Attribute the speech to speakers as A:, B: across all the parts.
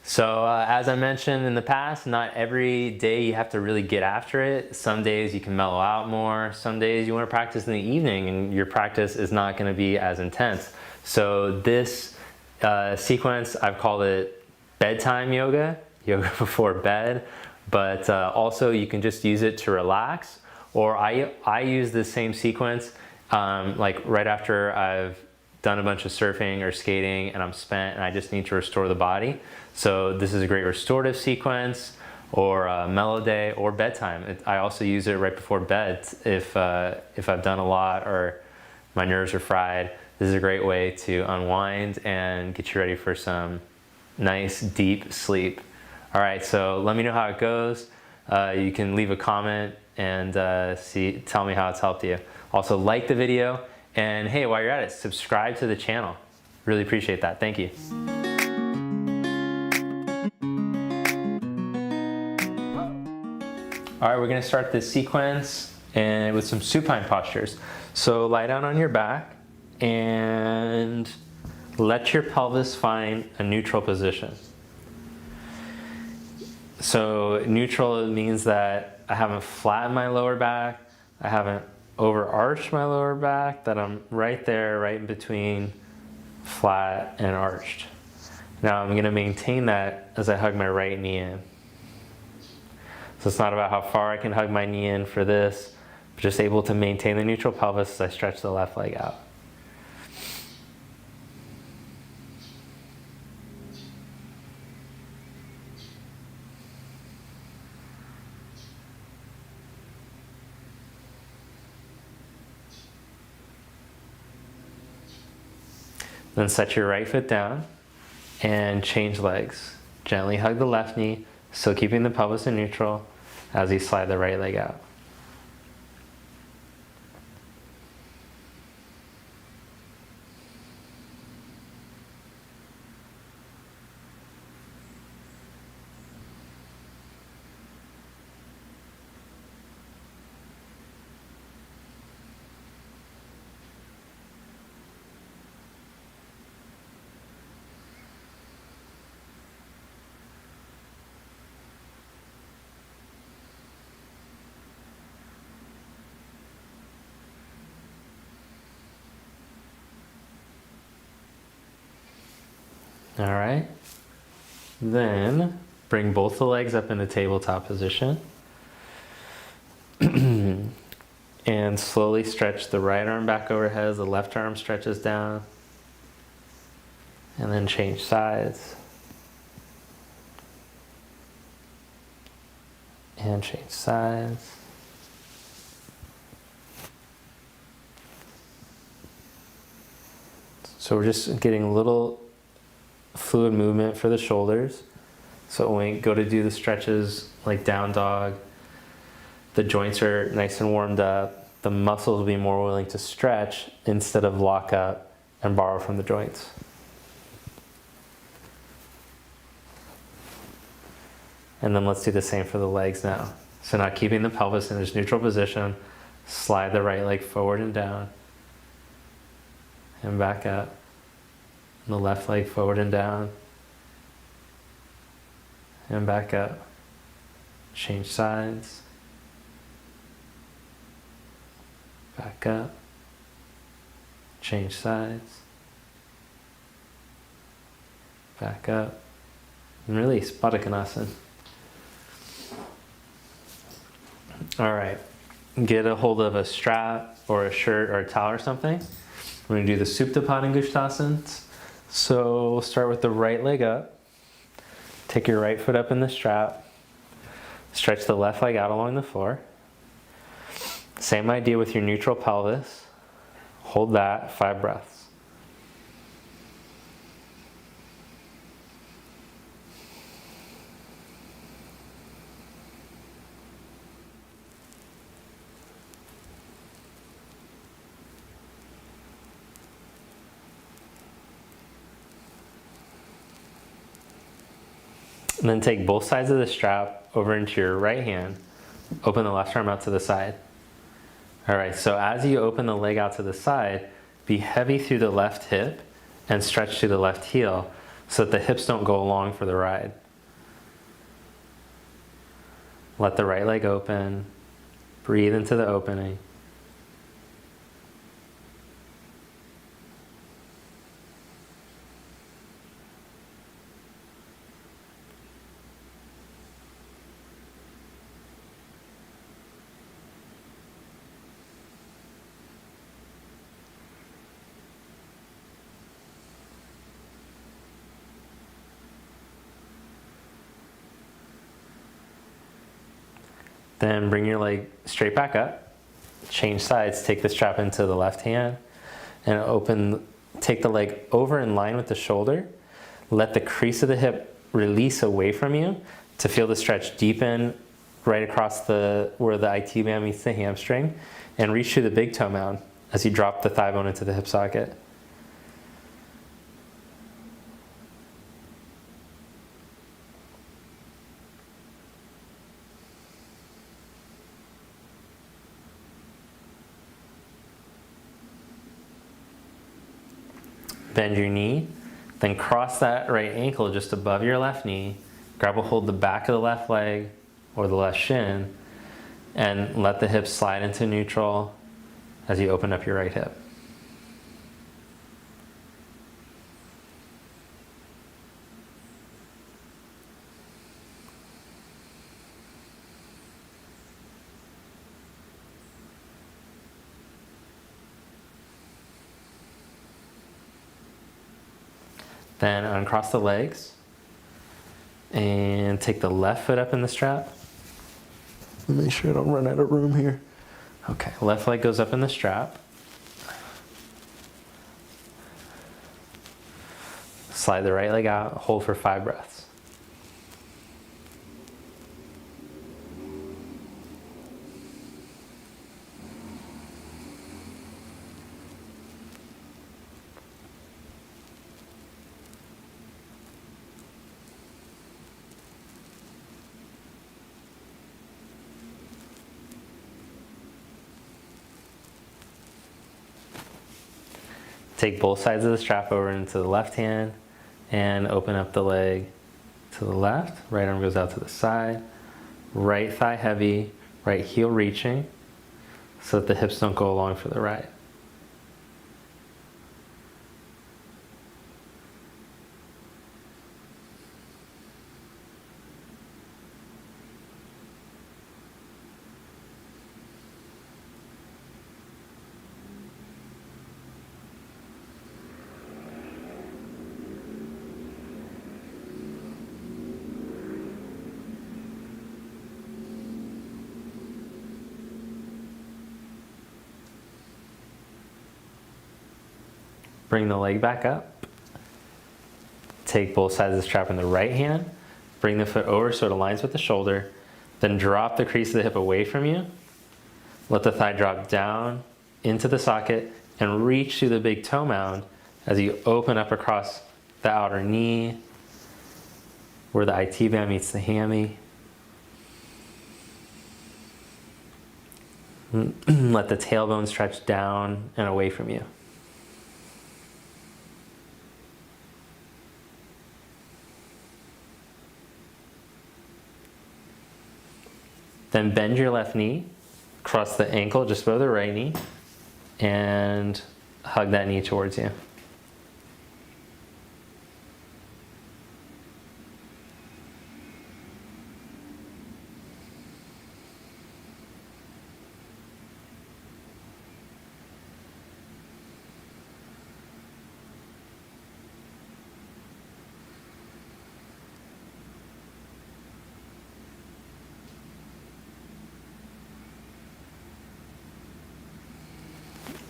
A: So as I mentioned in the past, not every day you have to really get after it. Some days you can mellow out more. Some days you want to practice in the evening and your practice is not going to be as intense. So this sequence, I've called it bedtime yoga, yoga before bed, but also you can just use it to relax. Or I use the same sequence like right after I've done a bunch of surfing or skating and I'm spent and I just need to restore the body. So this is a great restorative sequence, or a mellow day, or bedtime. I also use it right before bed if I've done a lot or my nerves are fried. This is a great way to unwind and get you ready for some nice deep sleep. All right, so let me know how it goes. You can leave a comment and tell me how it's helped you. Also like the video, and hey, while you're at it, subscribe to the channel. Really appreciate that. Thank you. All right, we're gonna start this sequence and with some supine postures. So lie down on your back and let your pelvis find a neutral position. So neutral means that I haven't flattened my lower back, I haven't overarched my lower back, that I'm right there, right in between flat and arched. Now I'm gonna maintain that as I hug my right knee in. So it's not about how far I can hug my knee in for this, but just able to maintain the neutral pelvis as I stretch the left leg out. Then set your right foot down and change legs. Gently hug the left knee, still keeping the pelvis in neutral as you slide the right leg out. All right, then bring both the legs up into tabletop position and slowly stretch the right arm back overhead as the left arm stretches down, and then change sides and change sides. So we're just getting a little fluid movement for the shoulders. So when we go to do the stretches like down dog, the joints are nice and warmed up. The muscles will be more willing to stretch instead of lock up and borrow from the joints. And then let's do the same for the legs now. So now keeping the pelvis in its neutral position, slide the right leg forward and down and back up. And the left leg forward and down and back up. Change sides, back up, change sides, back up, and release, Baddha. All right, get a hold of a strap or a shirt or a towel or something. We're going to do the Supta Padangusthasana. So we'll start with the right leg up. Take your right foot up in the strap. Stretch the left leg out along the floor. Same idea with your neutral pelvis. Hold that, 5 breaths. And then take both sides of the strap over into your right hand. Open the left arm out to the side. All right, so as you open the leg out to the side, be heavy through the left hip and stretch through the left heel. so that the hips don't go along for the ride. Let the right leg open. Breathe into the opening. Then bring your leg straight back up. Change sides. Take the strap into the left hand and take the leg over in line with the shoulder. Let the crease of the hip release away from you to feel the stretch deepen right across where the IT band meets the hamstring, and reach through the big toe mound as you drop the thigh bone into the hip socket. Bend your knee, then cross that right ankle just above your left knee. Grab a hold of the back of the left leg or the left shin, and let the hips slide into neutral as you open up your right hip. Then uncross the legs and take the left foot up in the strap. Let me make sure I don't run out of room here. Okay, left leg goes up in the strap. Slide the right leg out, hold for 5 breaths. Take both sides of the strap over into the left hand and open up the leg to the left. Right arm goes out to the side. Right thigh heavy, right heel reaching so that the hips don't go along for the ride. Bring the leg back up. Take both sides of the strap in the right hand. Bring the foot over so it aligns with the shoulder. Then drop the crease of the hip away from you. Let the thigh drop down into the socket and reach through the big toe mound as you open up across the outer knee where the IT band meets the hammy. Let the tailbone stretch down and away from you. Then bend your left knee, cross the ankle just above the right knee, and hug that knee towards you.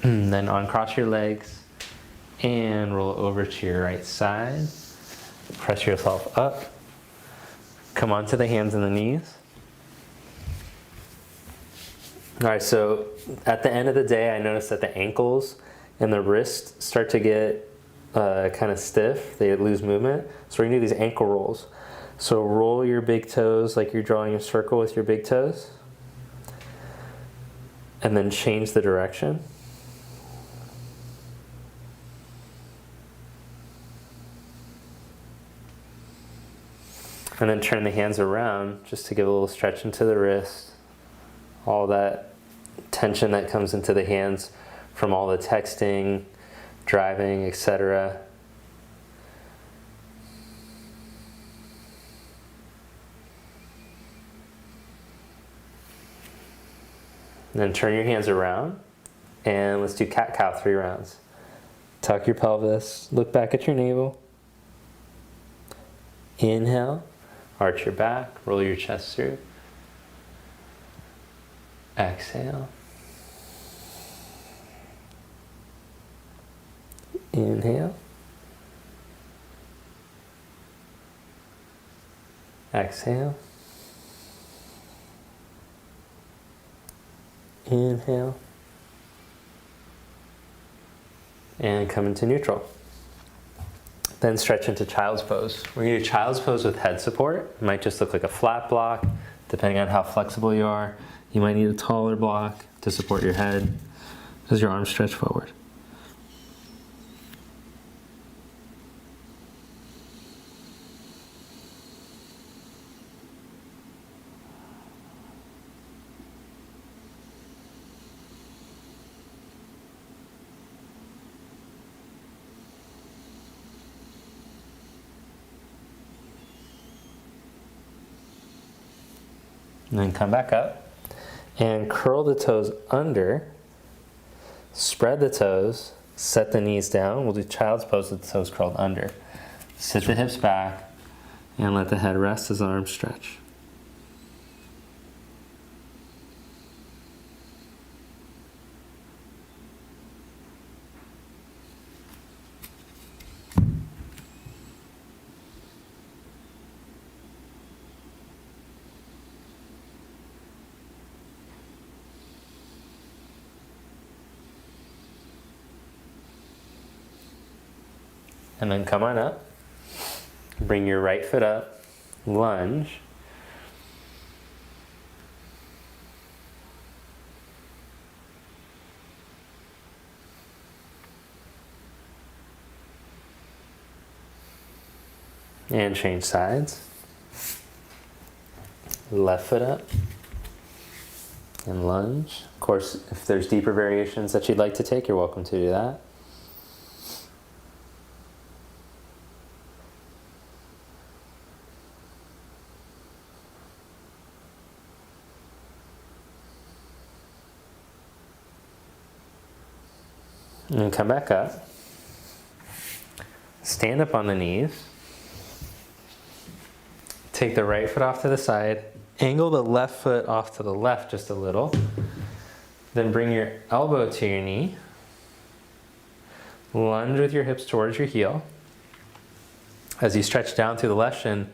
A: Then uncross your legs and roll over to your right side. Press yourself up. Come onto the hands and the knees. All right, so at the end of the day, I noticed that the ankles and the wrists start to get kind of stiff. They lose movement. So we're gonna do these ankle rolls. So roll your big toes like you're drawing a circle with your big toes. And then change the direction. And then turn the hands around just to give a little stretch into the wrist. All that tension that comes into the hands from all the texting, driving, etc. And then turn your hands around and let's do cat-cow 3 rounds. Tuck your pelvis, look back at your navel. Inhale, arch your back, roll your chest through. Exhale. Inhale. Exhale. Inhale. And come into neutral. Then stretch into child's pose. We're going to do child's pose with head support. It might just look like a flat block, depending on how flexible you are. You might need a taller block to support your head as your arms stretch forward. And then come back up and curl the toes under, spread the toes, set the knees down. We'll do child's pose with the toes curled under. Sit the hips back and let the head rest as the arms stretch. And then come on up, bring your right foot up, lunge. And change sides. Left foot up and lunge. Of course, if there's deeper variations that you'd like to take, you're welcome to do that. And then come back up. Stand up on the knees. Take the right foot off to the side. Angle the left foot off to the left just a little. Then bring your elbow to your knee. Lunge with your hips towards your heel. As you stretch down through the left shin,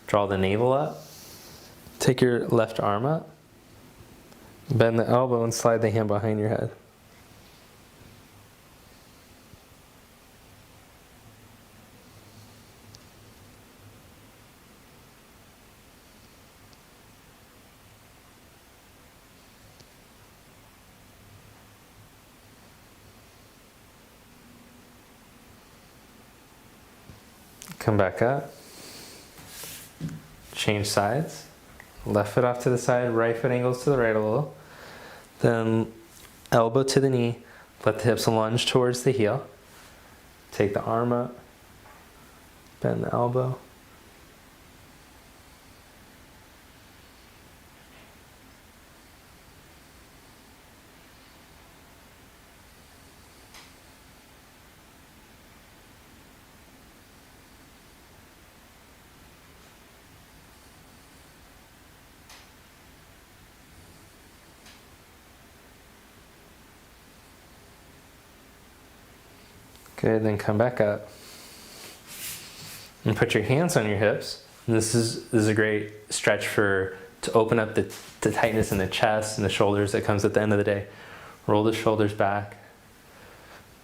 A: draw the navel up. Take your left arm up. Bend the elbow and slide the hand behind your head. Come back up. Change sides. Left foot off to the side, right foot angles to the right a little. Then elbow to the knee. Let the hips lunge towards the heel. Take the arm up. Bend the elbow. Good, then come back up. And put your hands on your hips. And this is a great stretch to open up the tightness in the chest and the shoulders that comes at the end of the day. Roll the shoulders back.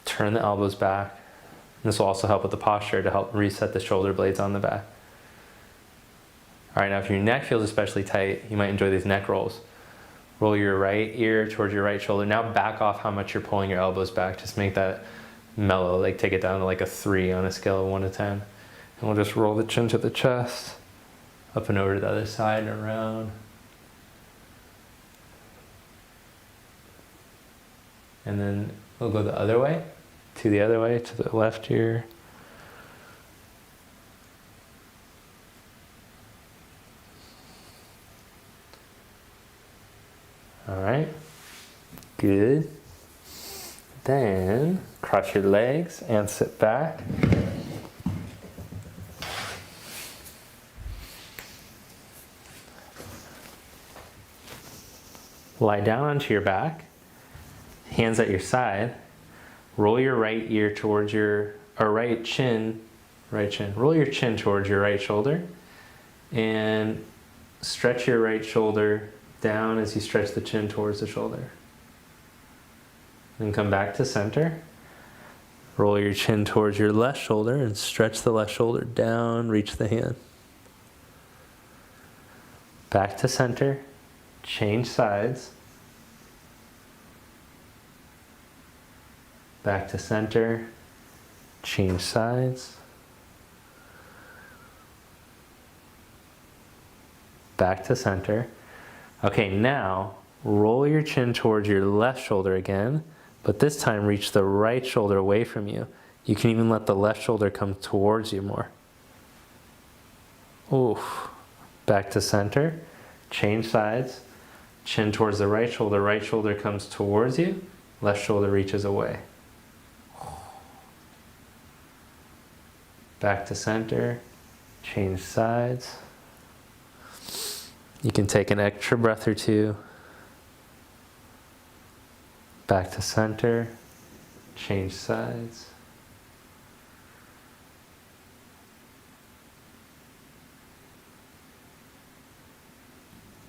A: Turn the elbows back. And this will also help with the posture to help reset the shoulder blades on the back. All right, now if your neck feels especially tight, you might enjoy these neck rolls. Roll your right ear towards your right shoulder. Now back off how much you're pulling your elbows back. Just make that mellow, like take it down to like a 3 on a scale of 1 to 10. And we'll just roll the chin to the chest. Up and over to the other side and around. And then we'll go the other way, to the other way, to the left here. All right, good. Then cross your legs and sit back. Lie down onto your back, hands at your side. Roll your right ear towards your, or right chin, roll your chin towards your right shoulder and stretch your right shoulder down as you stretch the chin towards the shoulder. Then come back to center. Roll your chin towards your left shoulder and stretch the left shoulder down, reach the hand. Back to center, change sides. Back to center, change sides. Back to center. Okay, now roll your chin towards your left shoulder again, but this time reach the right shoulder away from you. You can even let the left shoulder come towards you more. Oof. Back to center, change sides, chin towards the right shoulder comes towards you, left shoulder reaches away. Back to center, change sides. You can take an extra breath or two. Back to center, change sides.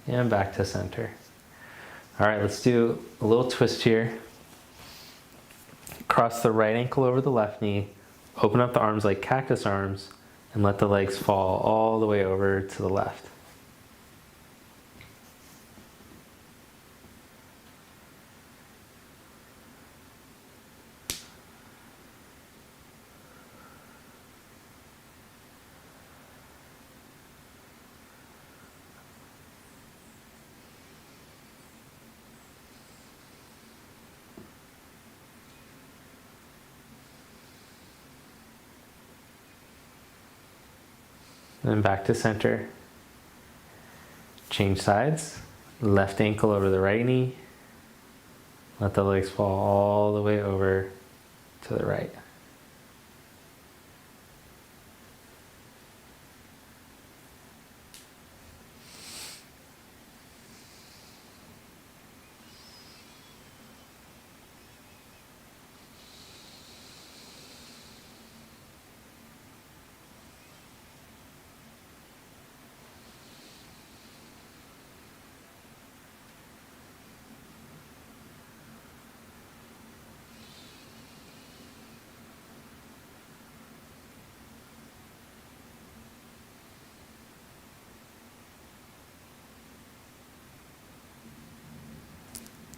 A: And back to center. All right, let's do a little twist here. Cross the right ankle over the left knee. Open up the arms like cactus arms and let the legs fall all the way over to the left. Then back to center. Change sides. Left ankle over the right knee. Let the legs fall all the way over to the right.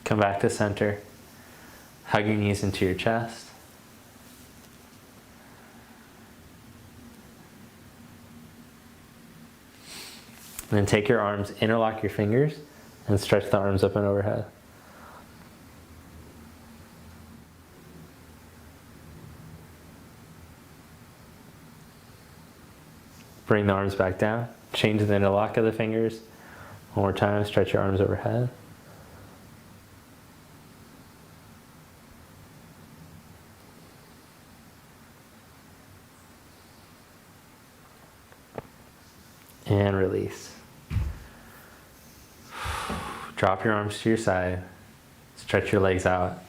A: Come back to center. Hug your knees into your chest. And then take your arms, interlock your fingers, and stretch the arms up and overhead. Bring the arms back down. Change the interlock of the fingers. One more time, stretch your arms overhead. And release. Drop your arms to your side. Stretch your legs out.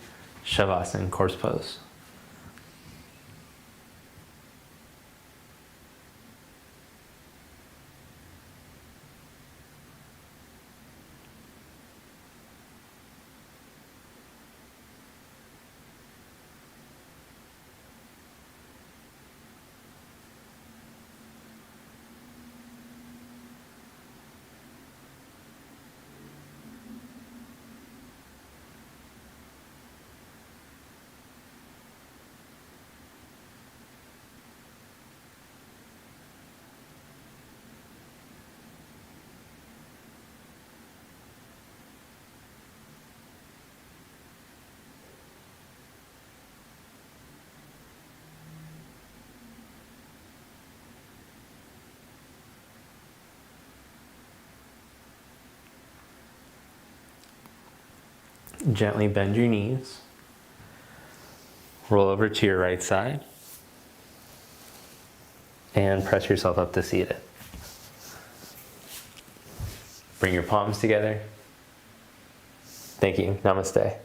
A: Shavasana, corpse pose. Gently bend your knees. Roll over to your right side. And press yourself up to seated. Bring your palms together. Thank you. Namaste.